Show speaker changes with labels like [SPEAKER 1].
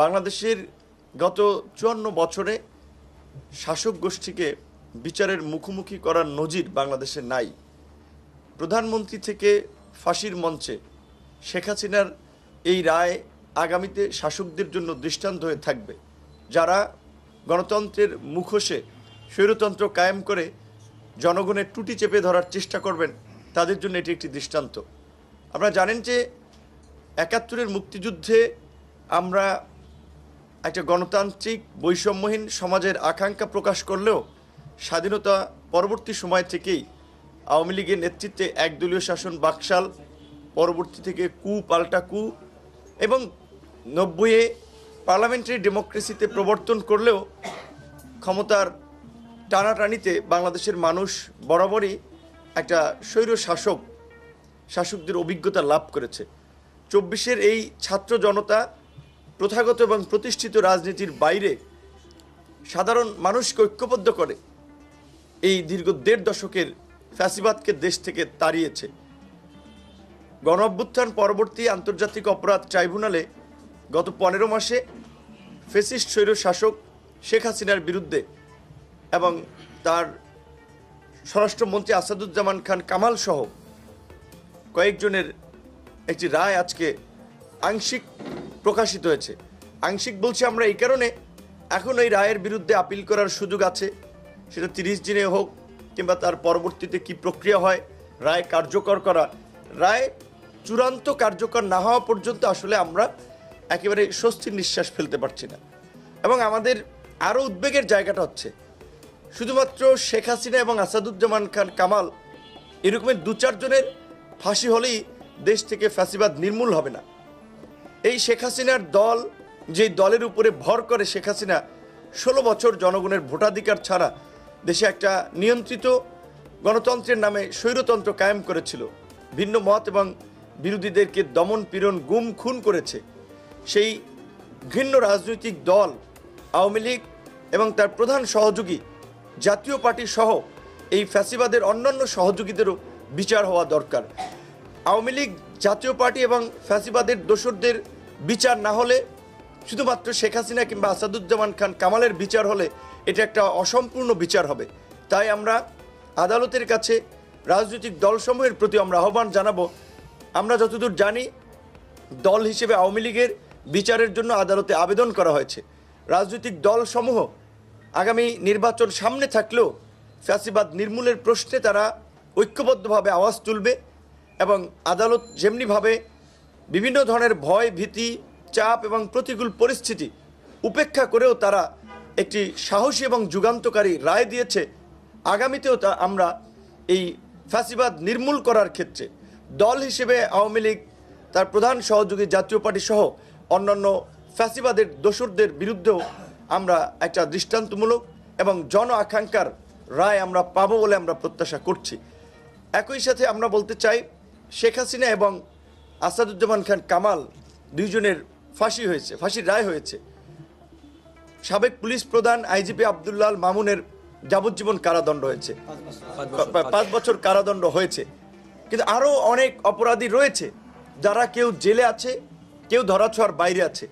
[SPEAKER 1] বাংলাদেশের গত 54 বছরে শাসক গোষ্ঠীকে বিচারের মুখোমুখি করার নজির বাংলাদেশে নাই। প্রধানমন্ত্রী থেকে ফাঁসির মঞ্চে শেখ হাসিনার এই রায় আগামীতে শাসকদের জন্য দৃষ্টান্ত হয়ে থাকবে। যারা গণতন্ত্রের মুখোশে স্বৈরতন্ত্র কায়েম করে জনগণের টুটি চেপে ধরার চেষ্টা করবেন, তাদের জন্য এটি একটি দৃষ্টান্ত। আপনারা জানেন যে ৭১-এর মুক্তিযুদ্ধে আমরা একটা গণতান্ত্রিক বৈষম্যহীন সমাজের আকাঙ্ক্ষা প্রকাশ করলেও স্বাধীনতা পরবর্তী সময় থেকেই আওয়ামী লীগের নেতৃত্বে একদলীয় শাসন বাকশাল, পরবর্তী থেকে কু পাল্টা কু এবং ৯০-এ পার্লামেন্টারি ডেমোক্রেসিতে প্রবর্তন করলেও ক্ষমতার টানাটানিতে বাংলাদেশের মানুষ বরাবরই একটা স্বৈর শাসকদের অভিজ্ঞতা লাভ করেছে। ২৪-এর এই ছাত্র জনতা প্রথাগত এবং প্রতিষ্ঠিত রাজনীতির বাইরে সাধারণ মানুষকে ঐক্যবদ্ধ করে এই দীর্ঘ ১.৫ দশকের ফ্যাসিবাদকে দেশ থেকে তাড়িয়েছে। গণ অভ্যুত্থান পরবর্তী আন্তর্জাতিক অপরাধ ট্রাইব্যুনালে গত ১৫ মাসে ফ্যাসিস্ট স্বৈর শাসক শেখ হাসিনার বিরুদ্ধে এবং তার স্বরাষ্ট্রমন্ত্রী আসাদুজ্জামান খান কামাল সহ কয়েকজনের একটি রায় আজকে আংশিক প্রকাশিত হয়েছে। আংশিক বলছি আমরা এই কারণে, এখন এই রায়ের বিরুদ্ধে আপিল করার সুযোগ আছে, সেটা ৩০ দিনে হোক কিংবা তার পরবর্তীতে কি প্রক্রিয়া হয় রায় কার্যকর করা। রায় চূড়ান্ত কার্যকর না হওয়া পর্যন্ত আসলে আমরা একেবারে স্বস্তির নিঃশ্বাস ফেলতে পারছি না। এবং আমাদের আরও উদ্বেগের জায়গাটা হচ্ছে শুধুমাত্র শেখ হাসিনা এবং আসাদুজ্জামান খান কামাল এরকমের ২-৪ জনের ফাঁসি হলেই দেশ থেকে ফ্যাসিবাদ নির্মূল হবে না। এই শেখ হাসিনার দল, যে দলের উপরে ভর করে শেখ হাসিনা ১৬ বছর জনগণের ভোটাধিকার ছাড়া দেশে একটা নিয়ন্ত্রিত গণতন্ত্রের নামে স্বৈরতন্ত্র কায়েম করেছিল, ভিন্ন মত এবং বিরোধীদেরকে দমন পীড়ন গুম খুন করেছে, সেই ঘৃণ্য রাজনৈতিক দল আওয়ামী লীগ এবং তার প্রধান সহযোগী জাতীয় পার্টি সহ এই ফ্যাসিবাদের অন্যান্য সহযোগীদেরও বিচার হওয়া দরকার। আওয়ামী লীগ, জাতীয় পার্টি এবং ফ্যাসিবাদের দোসরদের বিচার না হলে, শুধুমাত্র শেখ হাসিনা কিংবা আসাদুজ্জামান খান কামালের বিচার হলে এটা একটা অসম্পূর্ণ বিচার হবে। তাই আমরা আদালতের কাছে রাজনৈতিক দলসমূহের প্রতি আমরা আহ্বান জানাবো। আমরা যতদূর জানি দল হিসেবে আওয়ামী লীগের বিচারের জন্য আদালতে আবেদন করা হয়েছে। রাজনৈতিক দলসমূহ আগামী নির্বাচন সামনে থাকলেও ফ্যাসিবাদ নির্মূলের প্রশ্নে তারা ঐক্যবদ্ধভাবে আওয়াজ তুলবে এবং আদালত যেমনিভাবে বিভিন্ন ধরনের ভয়, ভীতি, চাপ এবং প্রতিকূল পরিস্থিতি উপেক্ষা করেও তারা একটি সাহসী এবং যুগান্তকারী রায় দিয়েছে, আগামীতেও তা আমরা এই ফ্যাসিবাদ নির্মূল করার ক্ষেত্রে দল হিসেবে আওয়ামী লীগ, তার প্রধান সহযোগী জাতীয় পার্টি সহ অন্যান্য ফ্যাসিবাদের দোসরদের বিরুদ্ধেও আমরা একটা দৃষ্টান্তমূলক এবং জন আকাঙ্ক্ষার রায় আমরা পাবো বলে আমরা প্রত্যাশা করছি। একই সাথে আমরা বলতে চাই, শেখ হাসিনা এবং আসাদুজ্জামান খান কামাল দুইজনের ফাঁসির রায় হয়েছে। সাবেক পুলিশ প্রধান আইজিপি আব্দুল্লাহ আল মামুনের যাবজ্জীবন কারাদণ্ড হয়েছে, ৫ বছর কারাদণ্ড হয়েছে। কিন্তু আরও অনেক অপরাধী রয়েছে যারা কেউ জেলে আছে, কেউ ধরাছোঁয়ার বাইরে আছে।